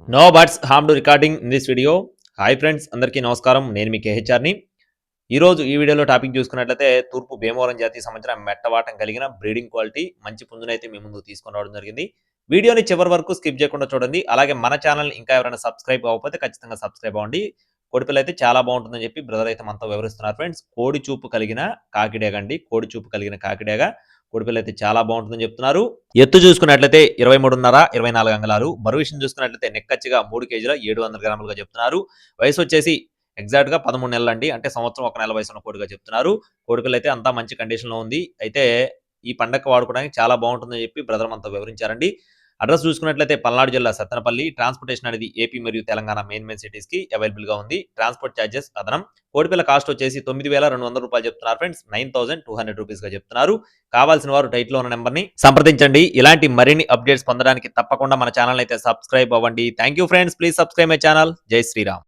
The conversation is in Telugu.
No birds harm to recording in this video. Hi friends, అందరికీ నమస్కారం. నేను మీ కేహెచ్ఆర్ని. ఈరోజు ఈ వీడియోలో టాపిక్ చూసుకున్నట్లయితే తూర్పు భీమవరం జాతికి సంబంధించిన మెట్టవాటం కలిగిన బ్రీడింగ్ క్వాలిటీ మంచి పుంజునైతే మీ ముందుకు తీసుకొని రావడం జరిగింది. వీడియోని చివరి వరకు స్కిప్ చేయకుండా చూడండి. అలాగే మన ఛానల్ ఇంకా ఎవరైనా సబ్స్క్రైబ్ అవ్వకపోతే ఖచ్చితంగా సబ్స్క్రైబ్ అవ్వండి. కోడిపిల్ల అయితే చాలా బాగుంటుందని చెప్పి బ్రదర్ అయితే మనతో వివరిస్తున్నారు ఫ్రెండ్స్. కోడి చూపు కలిగిన కాకిడేగ అండి. కోడి చూపు కలిగిన కాకిడేగ. కోడిపిల్ల అయితే చాలా బాగుంటుందని చెప్తున్నారు. ఎత్తు చూసుకున్నట్లయితే 23.5 24 అంగుళాలు. బరువు విషయం చూసుకున్నట్లయితే నెక్కచ్చిగా 3 కేజీల 700 గ్రాములుగా చెప్తున్నారు. వయసు వచ్చేసి ఎగ్జాక్ట్‌గా 13 నెలలండి. అంటే సంవత్సరం 1 నెల వయసున్న కోడిగా చెప్తున్నారు. కోడిపిల్ల అయితే అంతా మంచి కండిషన్‌లో ఉంది. అయితే ఈ పండగకి వాడుకోవడానికి చాలా బాగుంటుందని చెప్పి బ్రదర్ మనతో వివరించారండి. అడ్రస్ చూసుకున్నట్లయితే పల్నాడు జిల్లా సత్తెనపల్లి. ట్రాన్స్‌పోర్టేషన్ అనేది ఏపీ మరియు తెలంగాణ మెయిన్ సిటీస్‌కి అవైలబుల్‌గా ఉంది. ట్రాన్స్‌పోర్ట్ చార్జెస్ అదనం. కోడిపిల్ల కాస్ట్ వచ్చేసి రూ. 9,200 చెప్తున్నారు ఫ్రెండ్స్. 9,200 రూపీస్‌గా చెప్తున్నారు. కావాల్సిన వారు టైటిల్‌లో ఉన్న నెంబర్‌ని సంప్రదించండి. ఇలాంటి మరిన్ని అప్డేట్స్ పొందడానికి తప్పకుండా మన ఛానల్‌ని అయితే సబ్స్క్రైబ్ అవ్వండి. Thank you friends. Please subscribe my channel. జై శ్రీరామ్.